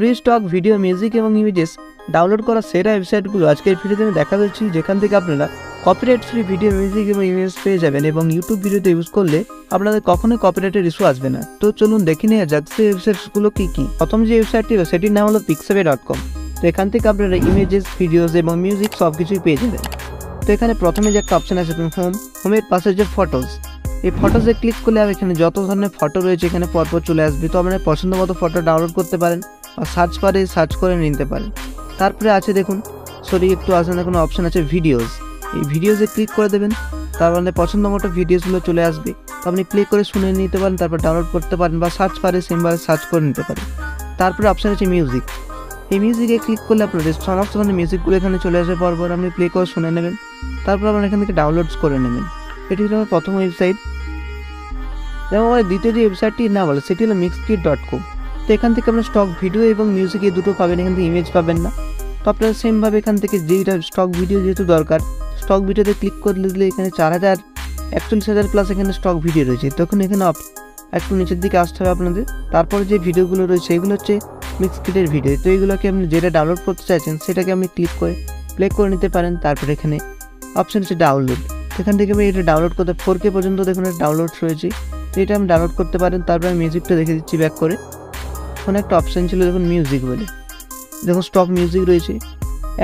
Free stock video, music এবং images download করা সেরা ওয়েবসাইটগুলো আজকের ভিডিওতে আমি দেখা যাচ্ছি, যেখান থেকে আপনারা কপিরাইট ফ্রি ভিডিও, মিউজিক এবং ইমেজ পেয়ে যাবেন এবং ইউটিউব ভিডিওতে ইউজ করলে আপনাদের কখনোই কপিরাইটের ইস্যু আসবে না। তো চলুন দেখে নেওয়া যাক সেই ওয়েবসাইটগুলো কী কী। প্রথম যে ওয়েবসাইটটি হলো সেটির নাম হলো pixabay.com। তো এখান থেকে আপনারা ইমেজেস, ভিডিওস এবং মিউজিক সব কিছুই পেয়ে যাবেন। তো এখানে প্রথমে যে একটা অপশন আছে হোমের পাশে যে ফটোস, এই ফটোসে ক্লিক করলে এখানে যত ধরনের ফটো রয়েছে এখানে পরপর চলে আসবে। তো আপনার পছন্দ মতো ফটো ডাউনলোড করতে পারেন বা সার্চ করে নিতে পারেন। তারপরে আছে দেখুন একটু আসেন, দেখুন অপশন আছে ভিডিওস। এই ভিডিওসে ক্লিক করে দেবেন, তারপর আপনার পছন্দ মতো ভিডিওসগুলো চলে আসবে। তো আপনি প্লে করে শুনে নিতে পারেন, তারপর ডাউনলোড করতে পারেন বা সিমবারে সার্চ করে নিতে পারেন। তারপরে অপশন আছে মিউজিক। এই মিউজিকে ক্লিক করলে আপনাদের সমস্ত ধরনের মিউজিকগুলো এখানে চলে আসবে, পরপর আপনি প্লে করে শুনে নেবেন, তারপর আপনারা এখান থেকে ডাউনলোডস করে নেবেন। এটি হলো আমার প্রথম ওয়েবসাইট। এবং আমার দ্বিতীয় যে ওয়েবসাইটটির নাম হলো সেটি হলো mixkit.com। তো এখান থেকে আপনার স্টক ভিডিও এবং মিউজিক এই দুটো পাবেন, এখান থেকে ইমেজ পাবেন না। তো আপনারা সেমভাবে এখান থেকে যেটা স্টক ভিডিও যেহেতু দরকার, স্টক ভিডিওতে ক্লিক করে দিলে এখানে 41,000 প্লাস এখানে স্টক ভিডিও রয়েছে। তখন এখানে একটু নিচের দিকে আসতে হবে আপনাদের। তারপরে যে ভিডিওগুলো রয়েছে এগুলো হচ্ছে মিক্সকিটের ভিডিও। তো এইগুলোকে আপনি যেটা ডাউনলোড করতে চাইছেন সেটাকে আপনি ক্লিক করে প্লে করে নিতে পারেন। তারপরে এখানে অপশন হচ্ছে ডাউনলোড। এখান থেকে আমি এটা ডাউনলোড করতে 4K পর্যন্ত দেখুন ডাউনলোড রয়েছে। তো এটা আমি ডাউনলোড করতে পারেন। তারপরে আমি মিউজিকটা দেখে দিচ্ছি ব্যাক করে। ওখানে একটা অপশান ছিল দেখুন মিউজিক বলে, দেখুন স্টক মিউজিক রয়েছে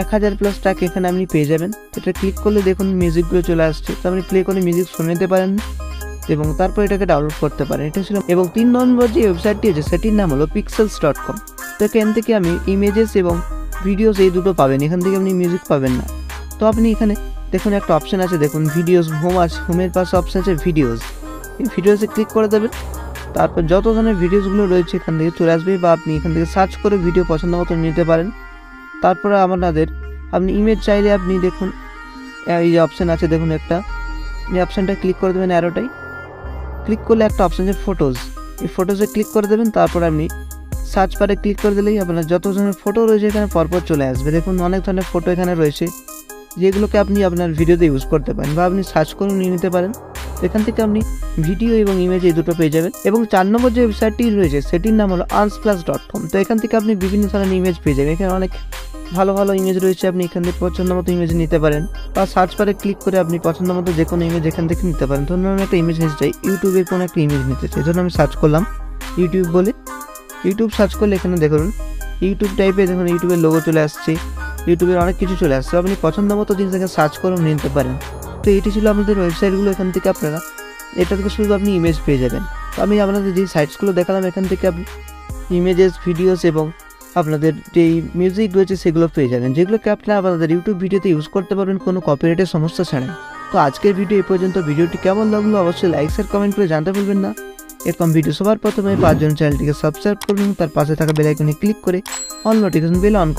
1000 প্লাস ট্র্যাক এখানে আপনি পেয়ে যাবেন। এটা ক্লিক করলে দেখুন মিউজিকগুলো চলে আসছে। তো আপনি প্লে করে মিউজিক শুনে নিতে পারেন এবং তারপর এটাকে ডাউনলোড করতে পারেন। এটা ছিল। এবং 3 নম্বর যে ওয়েবসাইটটি আছে সেটির নাম হলো pixels.com। তো এখান থেকে আমি ইমেজেস এবং ভিডিওস এই দুটো পাবেন, এখান থেকে আপনি মিউজিক পাবেন না। তো আপনি এখানে দেখুন একটা অপশান আছে, দেখুন ভিডিওস, হোমের পাশে অপশান আছে ভিডিওস। এই ভিডিওসে ক্লিক করে দেবেন, তারপর যত ধরনের ভিডিওসগুলো রয়েছে এখান থেকে চলে আসবে বা আপনি এখান থেকে সার্চ করে ভিডিও পছন্দ মতো নিতে পারেন। তারপরে আপনি ইমেজ চাইলে আপনি দেখুন এই যে অপশান আছে দেখুন একটা, এই অপশানটা ক্লিক করে দেবেন, অ্যারোটাই ক্লিক করলে একটা অপশান আছে ফটোস। এই ফটোসে ক্লিক করে দেবেন, তারপর আপনি সার্চ বারে ক্লিক করে দিলেই আপনার যত ধরনের ফটো রয়েছে এখানে পরপর চলে আসবে। দেখুন অনেক ধরনের ফটো এখানে রয়েছে যেগুলোকে আপনি আপনার ভিডিওতে ইউজ করতে পারেন বা আপনি সার্চ করে নিয়ে নিতে পারেন। এখান থেকে আপনি ভিডিও এবং ইমেজ এই দুটো পেয়ে যাবেন। এবং 4 নম্বর যে ওয়েবসাইটটি রয়েছে সেটির নাম হলো unsplash.com। তো এখান থেকে আপনি বিভিন্ন ধরনের ইমেজ পেয়ে যাবেন। এখানে অনেক ভালো ভালো ইমেজ রয়েছে, আপনি এখান থেকে পছন্দ মতো ইমেজ নিতে পারেন বা সার্চ বারে ক্লিক করে আপনি পছন্দ মতো যে কোনো ইমেজ এখান থেকে নিতে পারেন। ধরুন আমি একটা ইমেজ নিতে চাই, ইউটিউবের কোনো একটা ইমেজ নিতে চাই, ধরুন আমি সার্চ করলাম ইউটিউব বলে। ইউটিউব সার্চ করলে এখানে দেখুন ইউটিউব টাইপের দেখুন ইউটিউবের লোগো চলে আসছে, ইউটিউবের অনেক কিছু চলে আসছে। আপনি পছন্দ মতো জিনিস এখানে সার্চ করে নিতে পারেন। তো এটি ছিল আমাদের ওয়েবসাইটগুলো। এখান থেকে আপনারা এটা থেকে শুধু আপনি ইমেজ পেয়ে যাবেন। তো আমি আপনাদের যে সাইটসগুলো দেখালাম এখান থেকে আপনি ইমেজেস, ভিডিওস এবং আপনাদের যেই মিউজিক রয়েছে সেগুলো পেয়ে যাবেন, যেগুলোকে আপনারা আপনাদের ইউটিউব ভিডিওতে ইউজ করতে পারবেন কোনো কপিরাইটের সমস্যা ছাড়াই। তো আজকের ভিডিও এই পর্যন্ত। ভিডিওটি কেমন লাগলো অবশ্যই লাইক, শেয়ার, কমেন্ট করে জানতে ভুলবেন না। এরকম ভিডিও সবার প্রথমে পাওয়ার জন্য চ্যানেলটিকে সাবস্ক্রাইব করবেন, তার পাশে থাকা বেল আইকনে ক্লিক করে অল নোটিফিকেশন বেল অন করুন।